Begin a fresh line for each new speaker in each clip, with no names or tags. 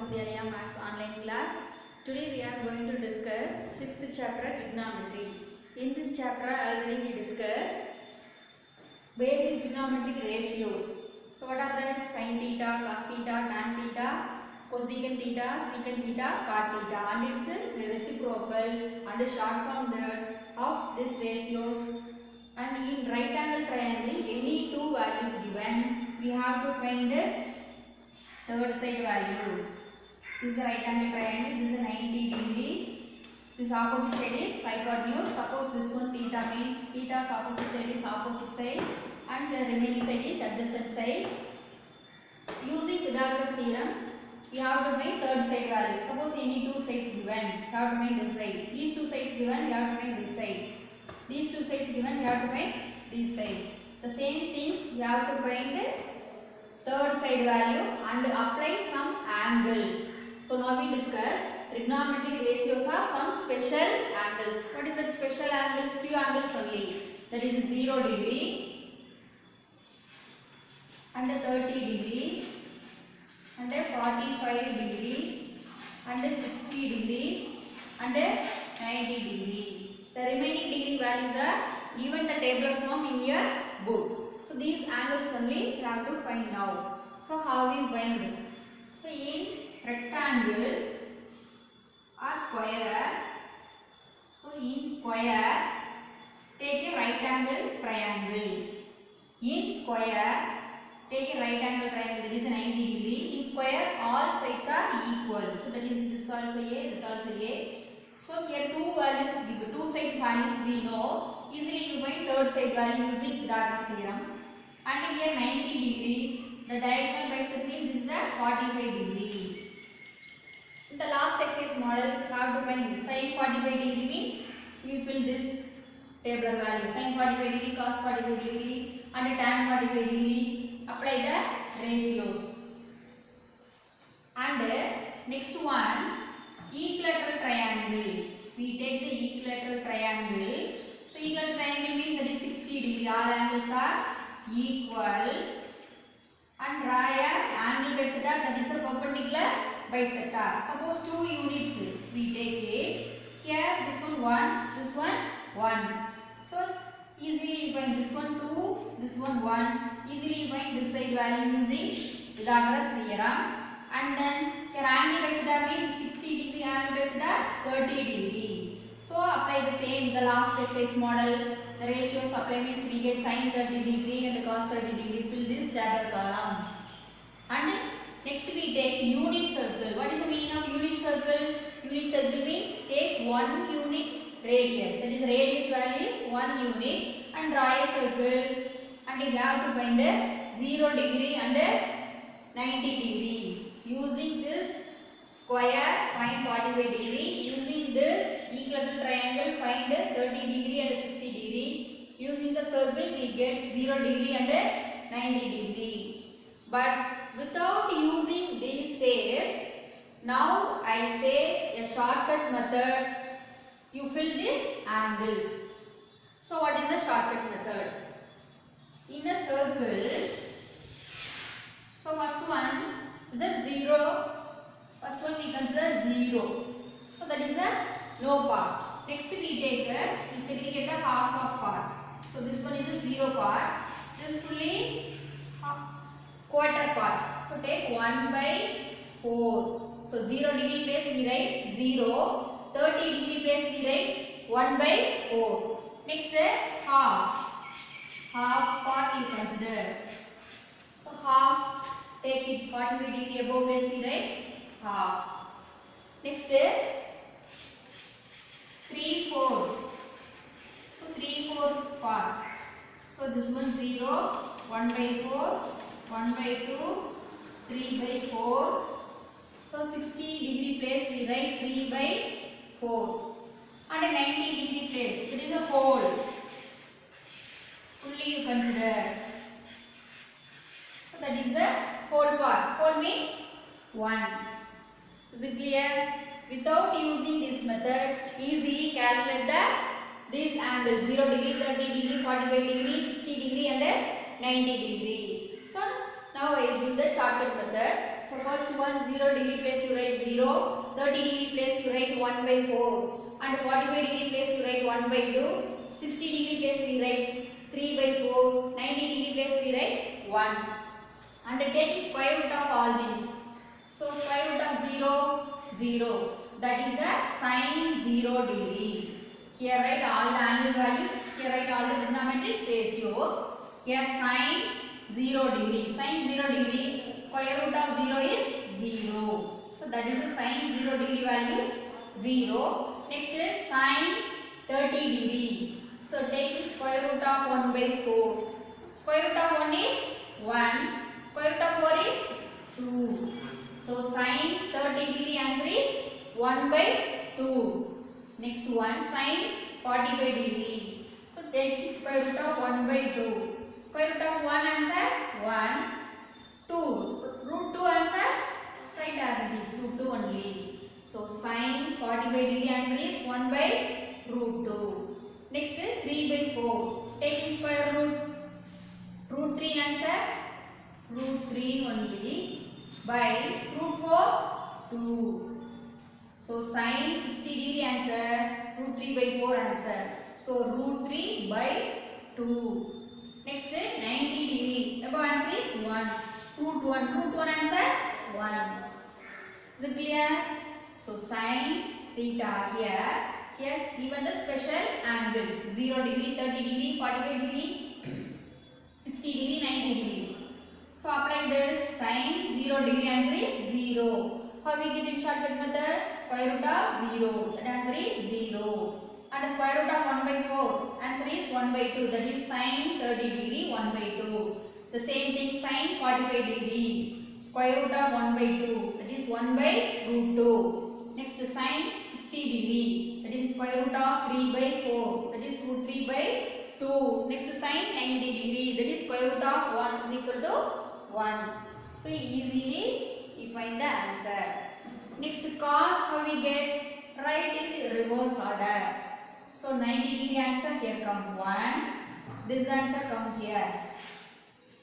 Vidyalaya Maths online class. Today we are going to discuss 6th chapter trigonometry. In this chapter already we discussed basic trigonometric ratios. So what are that? Sin theta, cos theta, tan theta, cosecant theta, secant theta, cot theta, and its reciprocal and short form that of these ratios. And in right angle triangle, any two values given, we have to find the third side value. This is the right angle triangle. This is a 90 degree. This opposite side is hypotenuse. Suppose this one theta means theta's opposite side is opposite side, and the remaining side is adjacent side. Using Pythagoras theorem, we have to find third side value. Suppose any two sides given, we have to find this side. These two sides given, we have to find this side. These two sides given, we have to find these sides. The same things we have to find the third side value and apply some angles. So now we discuss trigonometric ratios are some special angles. What is that special angles? Few angles only. That is 0 degree and 30 degree and 45 degree and 60 degree and 90 degree. The remaining degree values are given the table form in your book. So these angles only you have to find now. So how we find it? So in rectangle or square, so in square take a right angle triangle. In square take a right angle triangle, that is a 90 degree. In square all sides are equal. So that is this also A, this also A. So here two values, two side values we know. Easily you find third side value using Pythagoras theorem. And here 90 degree, the diagonal bisect means this is a 45 degree. In the last exercise model, you have to find sin 45 degree means we fill this table value. Sin 45 degree, cos 45 degree and tan 45 degree. Apply the ratios. And next one, equilateral triangle. We take the equilateral triangle. So equilateral triangle means that is 60 degree. All angles are equal. And draw a angle bisector, that is a perpendicular bisector. Suppose two units we take it. Here this one 1, this one 1. So easily you find this one 2, this one 1. Easily you find this side value using Pythagoras theorem. And then here angle bisector means 60 degree, angle bisector 30 degree. So apply the same the last exercise model. The ratios apply means we get sin 30 degree and cos 30 degree. Fill this table column. And next we take unit circle. What is the meaning of unit circle? Unit circle means take 1 unit radius. That is radius value is 1 unit and draw a circle. And you have to find the 0 degree and 90 degree. Using this square find 45 degree. Using this equilateral triangle find 30 degree and 60 degree. Using the circle we get 0 degree and 90 degree. But without using these shapes, now I say a shortcut method. You fill these angles. So what is the shortcut methods? In a circle, so first one is a 0. First one we consider 0. So that is a no part. Next we take a segregate a half of part. So this one is a 0 part. This fully quarter part. So take 1 by 4. So 0 degree place we write 0. 30 degree place we write 1 by 4. Next half. Half part you consider. So half take it 45 degree above place we write half. Next 3/4. So 3/4 part. So this one 0, 1 by 4, 1 by 2, 3 by 4. So 60 degree place we write 3 by 4. And a 90 degree place. It is a whole. Fully you consider. So that is the whole part. Whole means 1. Is it clear? Without using this method, easily calculate these angles 0 degree, 30 degree, 45 degree, 60 degree and 90 degree. So now I will give the shortcut method. So first one 0 degree place you write 0, 30 degree place you write 1 by 4, and 45 degree place you write 1 by 2, 60 degree place we write 3 by 4, 90 degree place we write 1. And taking square root of all these. So square root of 0, 0. That is a sine 0 degree. Here write all the angle values. Here write all the trigonometric ratios. Here sine 0 degree. Sine 0 degree. Square root of 0 is 0. So that is the sine 0 degree values 0. Next is sine 30 degree. So taking square root of 1 by 4. Square root of 1 is 1. Square root of 4 is 2. So sine 30 degree answer is 1 by 2. Next one sine 45 degree. So take square root of 1 by 2. Square root of 1 answer 1. 2. Root 2 answer write as it is root 2 only. So sine 45 degree answer is 1 by root 2. Next 3 by 4. Taking square root. Root 3 answer root 3 only by root 4 2. So sine 60 degree answer root 3 by 4 answer. So root 3 by 2. Next 90 degree. Above answer is 1. Root 1. Root 1 answer 1. Is it clear? So sine theta here. Here given the special angles 0 degree, 30 degree, 45 degree, 60 degree, 90 degree. So apply this sine 0 degree answer is 0. How we get in shortcut method? Square root of 0. That answer is 0. And square root of 1 by 4. Answer is 1 by 2. That is sine 30 degree 1 by 2. The same thing sine 45 degree. Square root of 1 by 2. That is 1 by root 2. Next sine 60 degree. That is square root of 3 by 4. That is root 3 by 2. Next sine 90 degree. That is square root of 1 is equal to 1. So easily you find the answer. Next cos how we get? Write in reverse order. So 90 degree answer here come 1. This answer come here.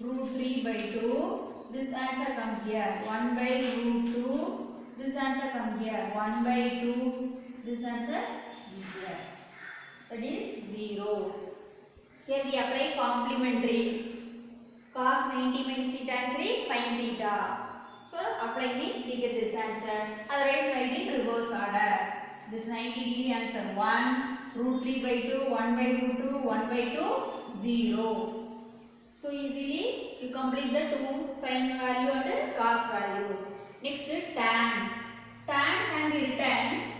Root 3 by 2. This answer come here. 1 by root 2. This answer come here. 1 by 2. This answer here. That is 0. Here we apply complementary. Cos 90 minus theta answer is sin theta. So apply means we get this answer. Otherwise write in reverse order. This 90 degree answer 1. Root 3 by 2. 1 by root 2. 1 by 2. 0. So easily you complete the two sin value and cos value. Next tan. Tan can be written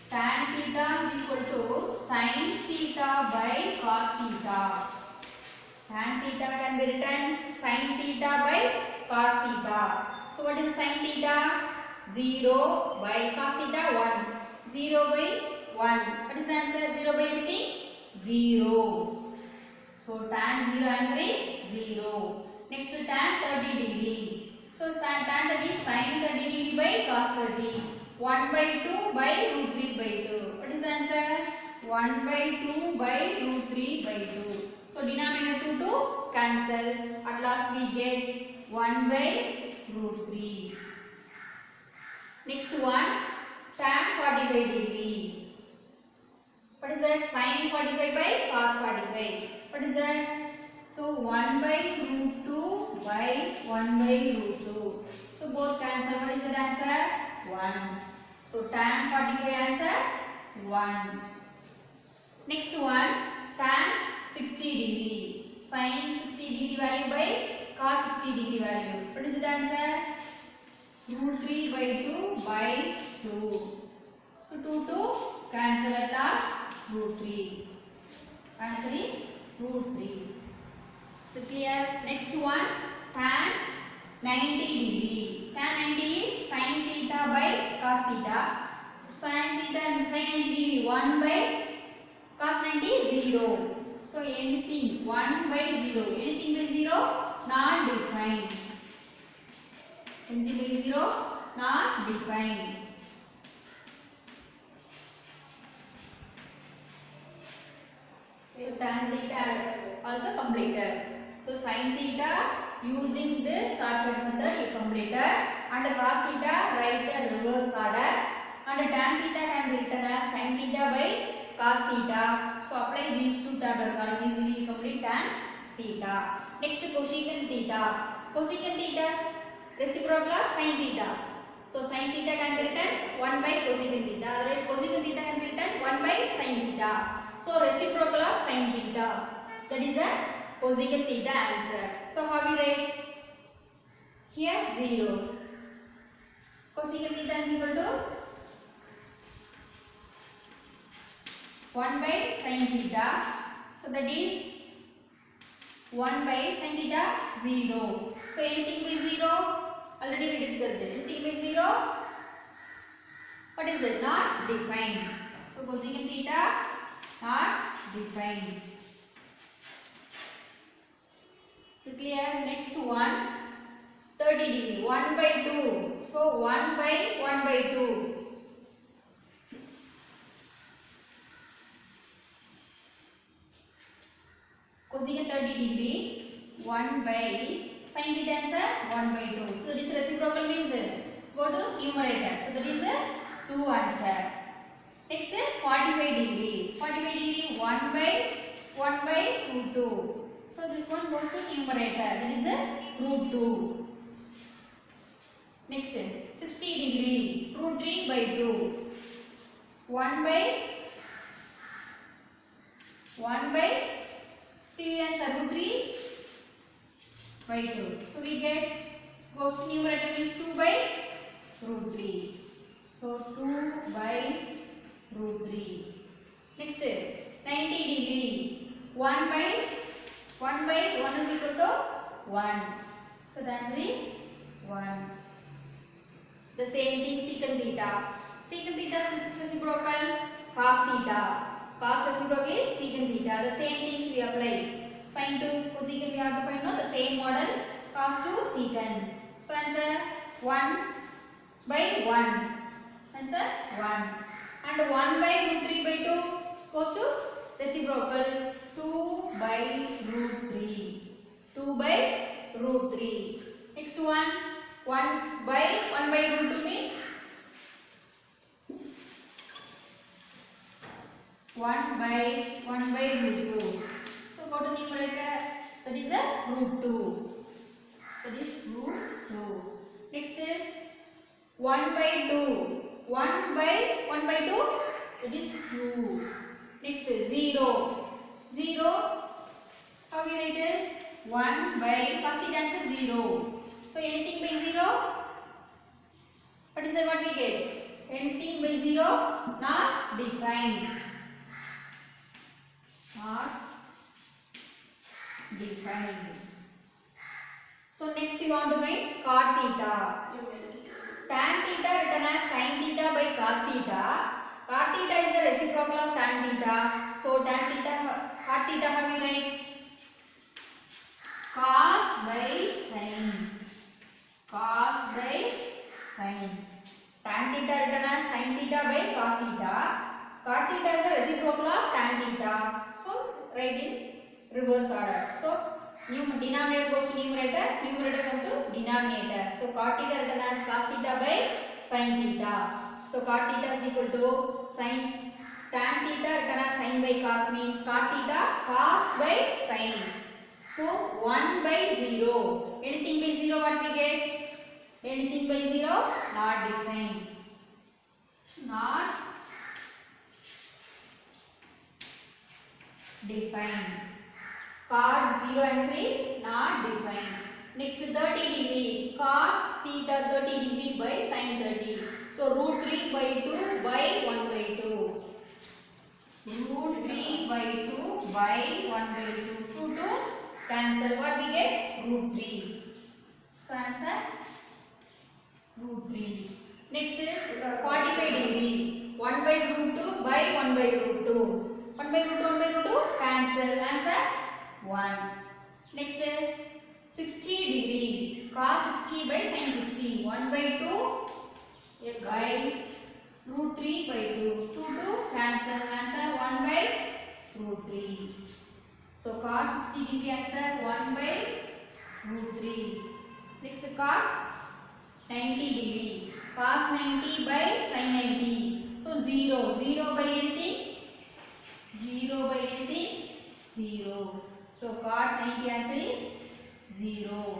tan theta is equal to sin theta by cos theta. Tan theta can be written sin theta by cos theta. So what is sin theta? 0 by cos theta 1. 0 by 1. What is the answer? 0 by anything? 0. So tan 0 answer is 0. Next to tan 30 degree. So tan 30 sin 30 degree by cos 30. 1 by 2 by root 3 by 2. What is the answer? 1 by 2 by root 3 by 2. So denominator 2 to cancel. At last we get 1 by root 3. Next one tan 45 degree. What is that? Sin 45 by cos 45. What is that? So 1 by root 2 by 1 by root 2. So both cancel. What is that answer? 1. So tan 45 answer 1. Next one tan 60 degree. Sin 60 degree value by cos 60 degree value. What is the answer? Root 3 by 2 by 2. So 2 to cancel at last root 3. Answer is root 3. So clear. Next one tan 90 degree. Tan 90 is sin theta by cos theta. Sin theta and sin 90 degree 1 by cos 90 is 0. So anything 1 by 0. Anything by 0 not defined. Anything by 0 not defined. So tan theta also completed. So sin theta using the shortcut method is completed, and cos theta write the reverse order, and tan theta can be written as sin theta by cos theta. So apply these two tabular column, easily complete tan theta. Next cosecant theta. Cosecant theta's reciprocal of sin theta. So sin theta can be written 1 by cosecant theta. Otherwise cosecant theta can be written 1 by sin theta. So reciprocal of sin theta. That is a cosecant theta answer. So how we write? Here zeros. Cosecant theta is equal to 1 by sin theta. So that is 1 by sin theta 0. So anything by 0? Already we discussed it. Anything by 0? What is it? Not defined. So cosecant theta not defined. So clear. Next one, 30 degree. 1 by 2. So 1 by 1 by 2. Cosecant 30 degree, 1 by sin theta answer 1 by 2. So this reciprocal means go to numerator. So that is 2 answer. Next 45 degree. 45 degree 1 by root 2. So this one goes to numerator. That is root 2. Next 60 degree root 3 by 2. 1 by 3 answer root 3 by 2. So we get goes to numerator means 2 by root 3. So 2 by root 3. Next 90 degree 1 by 1 is equal to 1. So the answer is 1. The same thing secant theta. Secant theta is reciprocal cos theta. Cos reciprocal is secant theta. The same things we apply. Sin to cosecant we have to find out the same model. Cos to secant. So answer 1 by 1. Answer 1. And 1 by root 3 by 2 goes to reciprocal 2 by root 3. 2 by root 3. Next one, 1 by root 2 means 1 by root 2. So go to numerator, that is a root 2. That is root 2. Next 1 by 2. 1 by 2, that is 2. Next 0. 0, how we write it? 1 by, cos theta answer 0. So anything by 0, what is that what we get? Anything by 0 not defined. Not defined. So next you want to find cot theta. Tan theta written as sin theta by cos theta. Cot theta is the reciprocal of tan theta. So tan theta, cot theta how we write? Cos by sin. Cos by sin. Tan theta written as sin theta by cos theta. Cot theta is the reciprocal of tan theta. So write in reverse order. So denominator goes to numerator, numerator comes to denominator. So cot theta written as cos theta by sin theta. So cot theta is equal to sin, tan theta written as sin by cos means cot theta cos by sin. So 1 by 0. Anything by 0 what we get? Anything by 0 not defined. Not defined. Cot 0 answer is not defined. Next 30 degree. Cos theta 30 degree by sin 30. So root 3 by 2 by 1 by 2. Root 3 by 2 by 1 by 2. 2 to cancel. What we get? Root 3. So answer root 3. Next 45 degree. 1 by root 2 by 1 by root 2. 1 by root 2, 1 by root 2 cancel. Answer 1. Next 60 degree. Cos 60 by sin 60. 1 by 2 by root 3 by 2. 2 to cancel. Answer 1 by root 3. So cos 60 degree answer 1 by root 3. Next cot 90 degree. Cos 90 by sin 90. So 0. 0 by anything? 0 by anything? 0. So cot 90 answer is 0.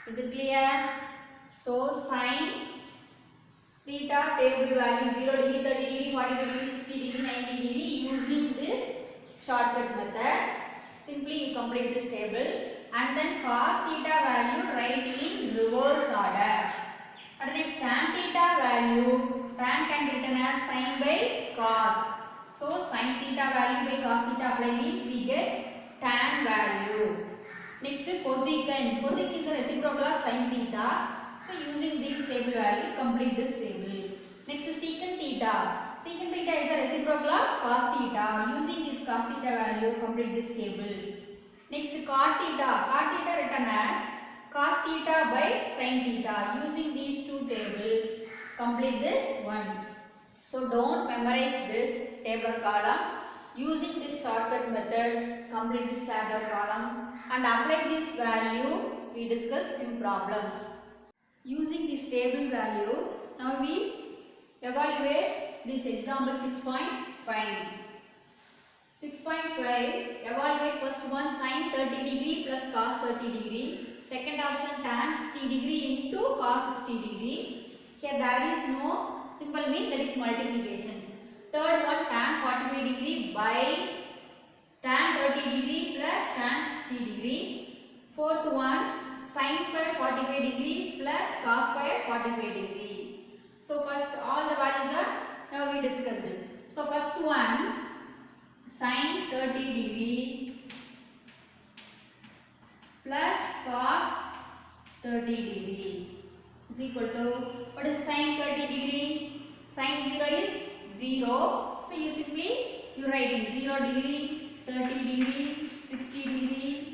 Is it clear? So sin theta table value 0 degree, 30 degree, 45 degree, 60 degree, 90 degree using this shortcut method. Simply you complete this table and then cos theta value write in reverse order. And next tan theta value, tan can be written as sin by cos. So sin theta value by cos theta apply means we get tan value. Next cosecant. Cosecant is the reciprocal of sin theta. So using this table value complete this table. Next secant theta. Secant theta is the reciprocal of cos theta. Using this cos theta value complete this table. Next cot theta. Cot theta written as cos theta by sin theta. Using these two tables complete this one. So don't memorize this table column. Using this shortcut method complete this table column and apply this value. We discuss few problems. Using this table value, now we evaluate this example 6.5. 6.5, evaluate first one sin 30 degree plus cos 30 degree. Second option tan 60 degree into cos 60 degree. Here there is no symbol mean, that is multiplications. Third one tan 45 degree by tan 30 degree plus tan 60 degree. Fourth one sin square 45 degree plus cos square 45 degree. So first all the values are now we discussed it. So first one sin 30 degree plus cos 30 degree is equal to, what is sin 30 degree? Sin 0 is 0. So you simply you write in 0 degree, 30 degree, 60 degree,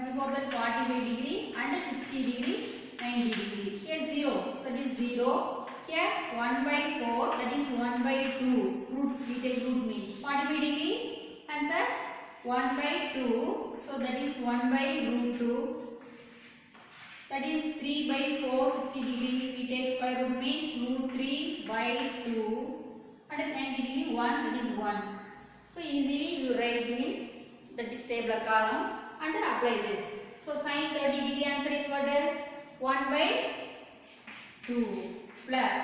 before that 45 degree and 60 degree, 90 degree. Here 0, so that is 0. Here 1 by 4, that is 1 by 2. Root, we take root means 45 degree. Answer 1 by 2. So that is 1 by root 2. That is 3 by 4, 60 degree. We take square root means root 3 by 2. And at 90 degree 1, that is 1. So easily you write in the tabular column and apply this. So sin 30 degree answer is what? 1 by 2 plus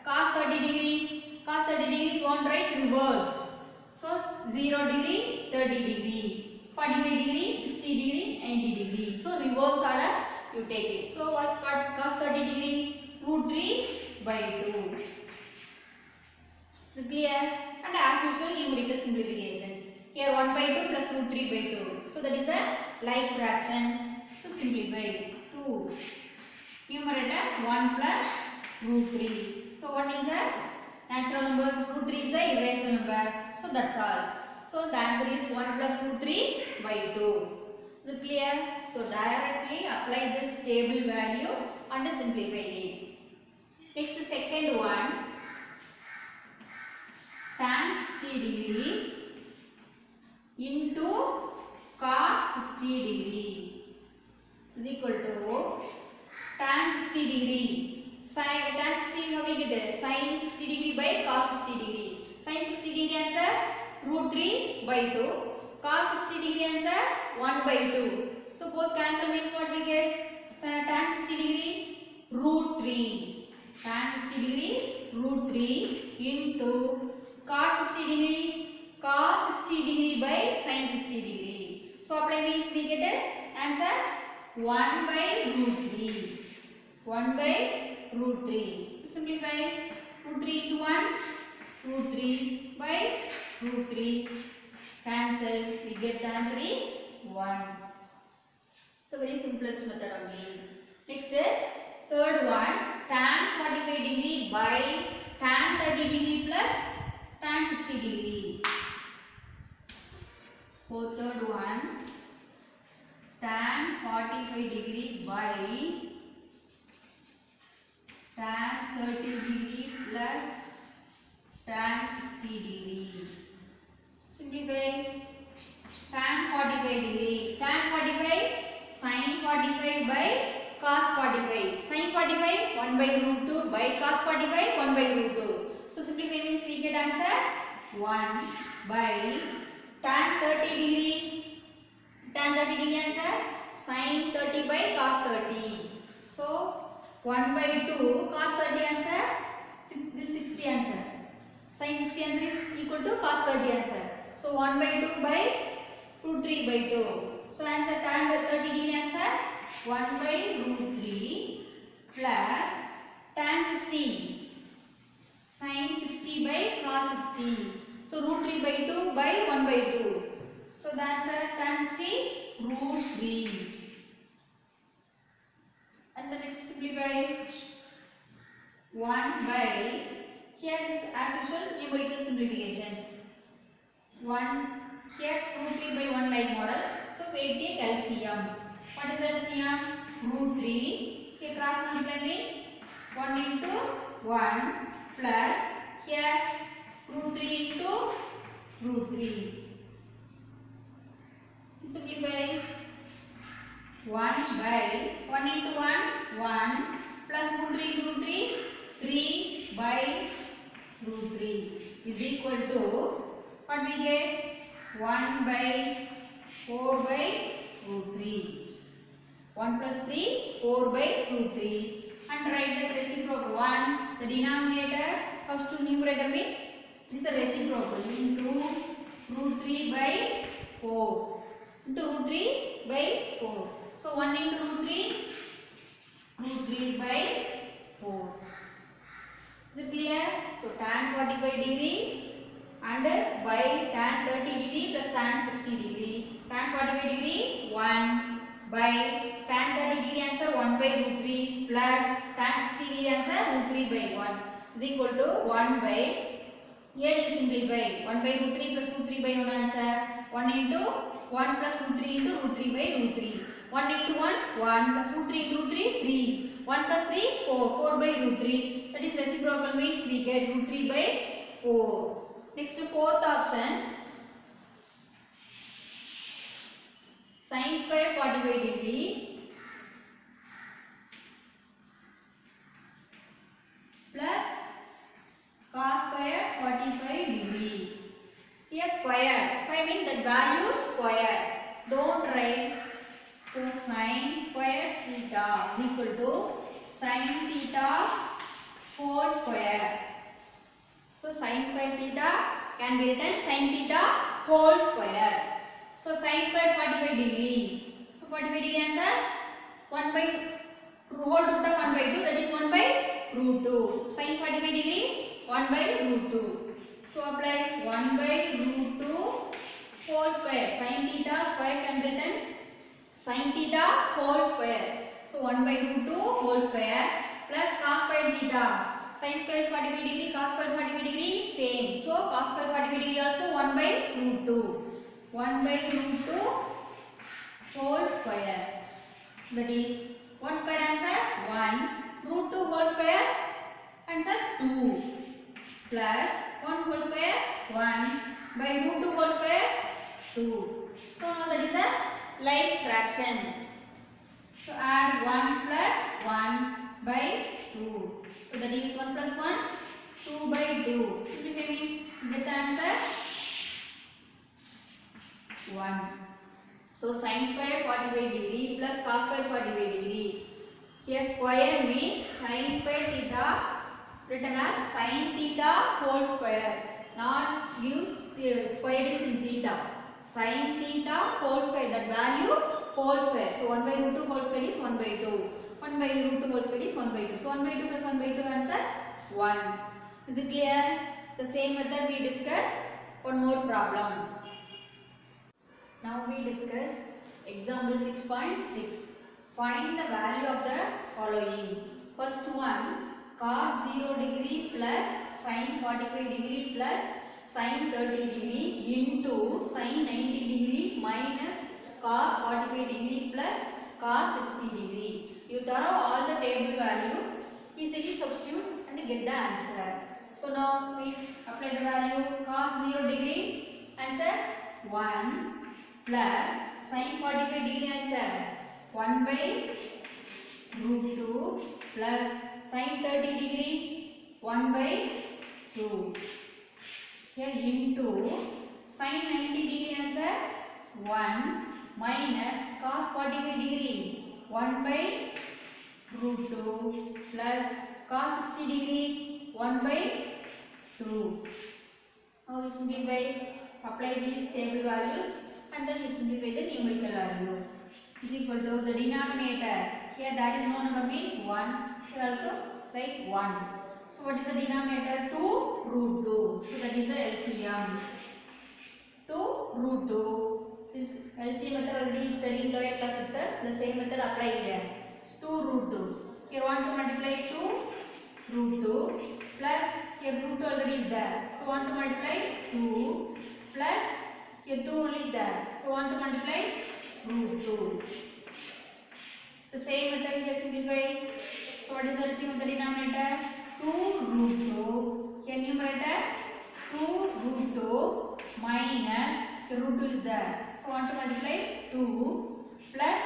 cos 30 degree. Cos 30 degree you want to write reverse. So 0 degree, 30 degree, 45 degree, 60 degree, 90 degree. So reverse order you take it. So what's cos 30 degree? Root 3 by 2. Is it clear? And as usual numerical simplifications. Here 1 by 2 plus root 3 by 2. So that is a like fraction. So simplify 2. Numerator 1 plus root 3. So 1 is a natural number, root 3 is a irrational number. So that's all. So the answer is 1 plus root 3 by 2. Is it clear? So directly apply this table value and simplify it. Next second one, tan 60 degree into cot 60 degree is equal to tan 60 degree. Tan 60 how we get it? Sin 60 degree by cos 60 degree. Sin 60 degree answer root 3 by 2. Cos 60 degree answer 1 by 2. So both cancel means what we get? Tan 60 degree root 3. Tan 60 degree root 3 into cot 60 degree cos 60 degree by sin 60 degree. So apply means we get an answer 1 by root 3. 1 by root 3. Simplify root 3 into 1, root 3 by root 3. Cancel, we get the answer is 1. So very simplest method only. Next, third one, tan 45 degree by tan 30 degree plus tan 60 degree. For third one, tan 45 degree by tan 30 degree plus tan 60 degree. Simplify tan 45 degree. Tan 45 sin 45 by cos 45. Sin 45 1 by root 2 by cos 45 1 by root 2. So simplify means we get answer 1 by tan 30 degree. Tan 30 degree answer sin 30 by cos 30. So 1 by 2 cos 30 answer this 60 answer. Sin 60 answer is equal to cos 30 answer. So 1 by 2 by root 3 by 2. So answer tan 30 degree answer 1 by root 3 plus tan 60 sin 60 by cos 60. So root 3 by 2 by 1 by 2. So the answer tan 60 root 3. And the next simplify 1 by, here this as usual numerical simplifications. 1 here root 3 by 1 like model. So we take LCM. What is LCM? Root 3. Here cross multiply means 1 into 1 plus here root 3 into root 3. Simplify 1 by 1 into 1 1 plus root 3 into root 3 3 by root 3 is equal to what we get 1 by 4 by root 3. 1 plus 3 4 by root 3 and write the reciprocal 1. The denominator comes to numerator means this is a reciprocal into root 3 by 4 into root 3 by 4. So 1 into root 3 by 4. Is it clear? So tan 45 degree and by tan 30 degree plus tan 60 degree. Tan 45 degree 1 by tan 30 degree answer 1 by root 3 plus tan 60 degree answer root 3 by 1 is equal to 1 by, here you simplify 1 by root 3 plus root 3 by 1 answer 1 into 1 plus root 3 into root 3 by root 3. 1 into 1 1 plus root 3 into root 3 3. 1 plus 3 4 by root 3. That is reciprocal means we get root 3 by 4. Next fourth option, sin square 45 degree plus cos square 45 degree. Here square means that value square. Don't write. So sin square theta is equal to sin theta whole square. So sin square theta can be written sin theta whole square. So sin square 45 degree. So 45 degree answer 1 by whole root of 1 by 2, that is 1 by root 2. Sin 45 degree 1 by root 2. So apply 1 by root 2 whole square. Sin theta square can be written sin theta whole square. So 1 by root 2 whole square plus cos square theta. Sin square 45 degree, cos square 45 degree same. So cos square 45 degree also 1 by root 2. 1 by root 2 whole square. That is 1 square answer 1. Root 2 whole square answer 2. Plus 1 whole square 1 by root 2 whole square 2. So now that is a like fraction. So add 1 plus 1 by 2. So that is 1 plus 1 2 by 2. Simplify means get the answer 1. So sin square 45 degree plus cos square 45 degree. Here square means sin square theta written as sin theta whole square. Not gives the square is in theta. Sin theta whole square, that value whole square. So 1 by root 2 whole square is 1 by 2. 1 by root 2 whole square is 1 by 2. So 1 by 2 plus 1 by 2 answer 1. Is it clear? The same method we discussed. One more problem. Now we discuss example 6.6. Find the value of the following. First one, cos 0 degree plus sin 45 degree plus sin 30 degree into sin 90 degree minus cos 45 degree plus cos 60 degree. You throw all the table value, easily substitute and get the answer. So now we apply the value cos 0 degree, answer 1 plus sin 45 degree answer 1 by root 2 plus sin 30 degree 1 by 2 here into sin 90 degree answer 1 minus cos 45 degree 1 by root 2 plus cos 60 degree 1 by 2. Now you simplify, so apply these table values and then you simplify the numerical value. Is equal to the denominator. Here that is no number means 1. Here also like 1. So what is the denominator? 2 root 2. So that is the LCM. 2 root 2. This LCM method already studied in lower class itself. The same method apply here. 2 root 2. Here 1 to multiply 2 root 2 plus here root 2 already is there. So 1 to multiply 2 plus here 2 only is there. So 1 to multiply root 2. The same method here simplify. So what is the LCM of the denominator? 2 root 2. Here numerator 2 root 2 minus the root 2 is there. So 1 to multiply 2 plus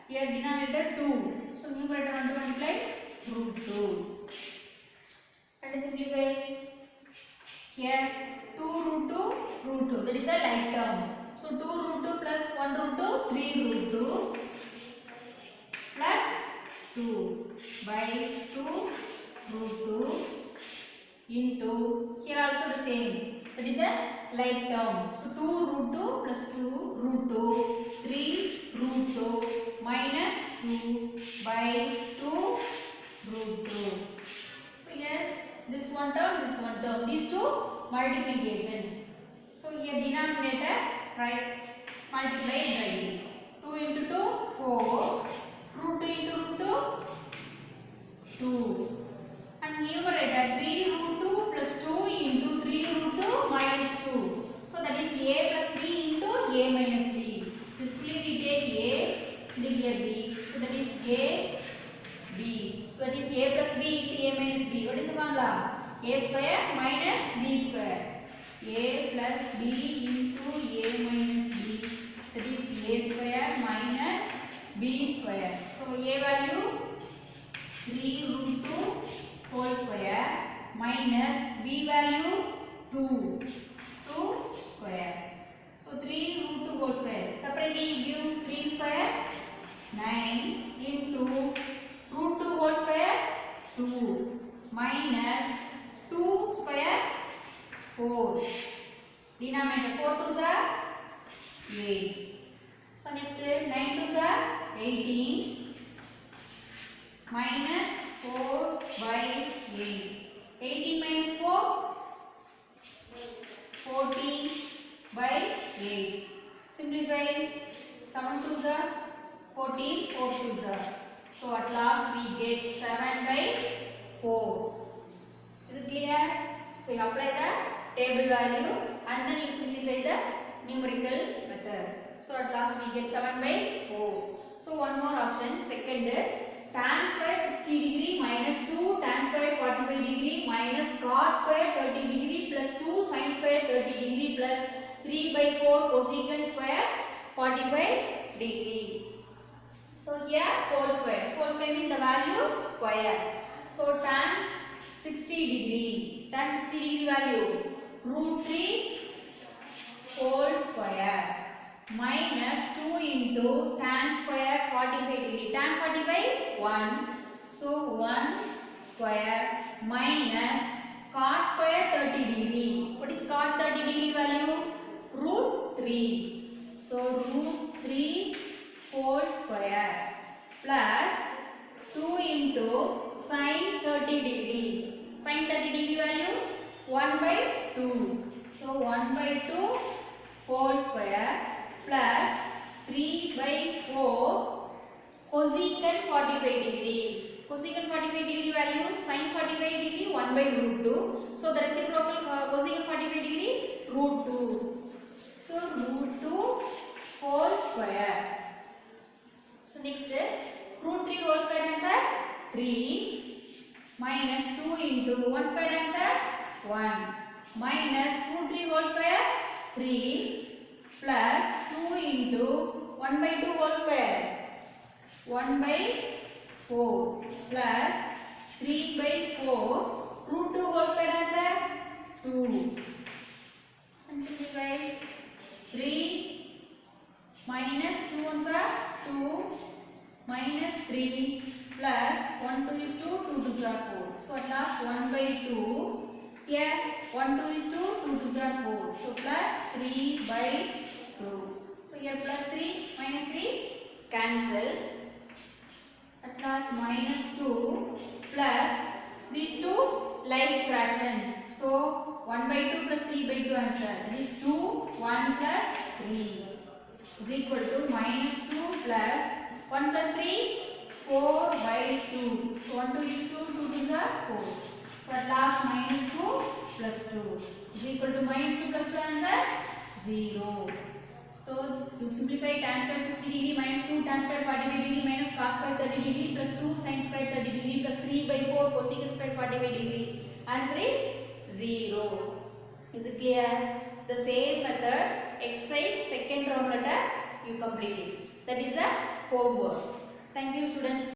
here denominator 2. So numerator 1 to multiply root 2. And simplify. Here 2 root 2 root 2. That is a like term. So 2 root 2 plus 1 root 2 3 root 2 plus 2 by 2 root 2 into here also the same. That is a like term. So 2 root 2 plus 2 root 2 3 root 2 minus 2 by 2 root 2. So here this one term, these two multiplications. So here denominator right multiply and write 2 into 2 4 root 2 into root 2 2 and numerator 3 root 2 plus 2 into 3 root 2 minus 2. So that is a plus b into a minus b. Simply we take a and here b. So that is a b. So that is a plus b into a minus b. What is the formula? A square minus b square. A plus b into a minus b. That is a square minus b square. So a value 3 root 2 whole square minus b value 2 square. So 3 root 2 whole square. Separately give 3 square 9 into root 2 whole square 2 minus 2 square 4. Denominator 4 2s are 8. So next 9 2s are 18 minus 4 by 8. 18 minus 4 14 by 8. Simplify. 7 2s are 14 4 2s are. So at last we get 7 by 4. Is it clear? So you apply the table value and then you simplify the numerical method. So at last we get 7 by 4. So one more option. Second, tan square 60 degree minus 2 tan square 45 degree minus cot square 30 degree plus 2 sin square 30 degree plus 3 by 4 cosecant square 45 degree. So here whole square. Whole square means the value square. So tan 60 degree. Tan 60 degree value root 3 whole square minus 2 into tan square 45 degree. Tan 45 1. So 1 square minus cot square 30 degree. What is cot 30 degree value? Root 3. So root 3 whole square plus 2 into sin 30 degree. Sin 30 degree value 1 by 2. So 1 by 2 whole square plus 3 by 4 cosecant 45 degree. Cosecant 45 degree value sin 45 degree 1 by root 2. So the reciprocal cosecant 45 degree root 2. So root 2 whole square. So next root 3 whole square answer 3 minus 2 into 1 square answer 1 minus root 3 whole square 3 plus 2 into 1 by 2 whole square. 1 by 4 plus 3 by 4 root 2 whole square answer 2. And simplify 3 minus 2 ones are 2 minus 3 plus 1 2 is 2, 2 2s are 4. So at last 1 by 2. Here 1 2 is 2, 2 2s are 4. So plus 3 by 2. So here plus 3 minus 3 cancel. At last minus 2 plus these two like fraction. So 1 by 2 plus 3 by 2 answer. That is 2, 1 plus 3 is equal to minus 2 plus 1 plus 3, 4 by 2. So 1 2 is 2, 2 2s are 4. So at last minus 2 plus 2 is equal to minus 2 plus 2 answer 0. So to simplify tan square 60 degree minus 2 tan square 45 degree minus cos square 30 degree plus 2 sin square 30 degree plus 3 by 4 cosecant square 45 degree. Answer is 0. Is it clear? The same method exercise second round letter you complete it. That is a homework. Thank you students.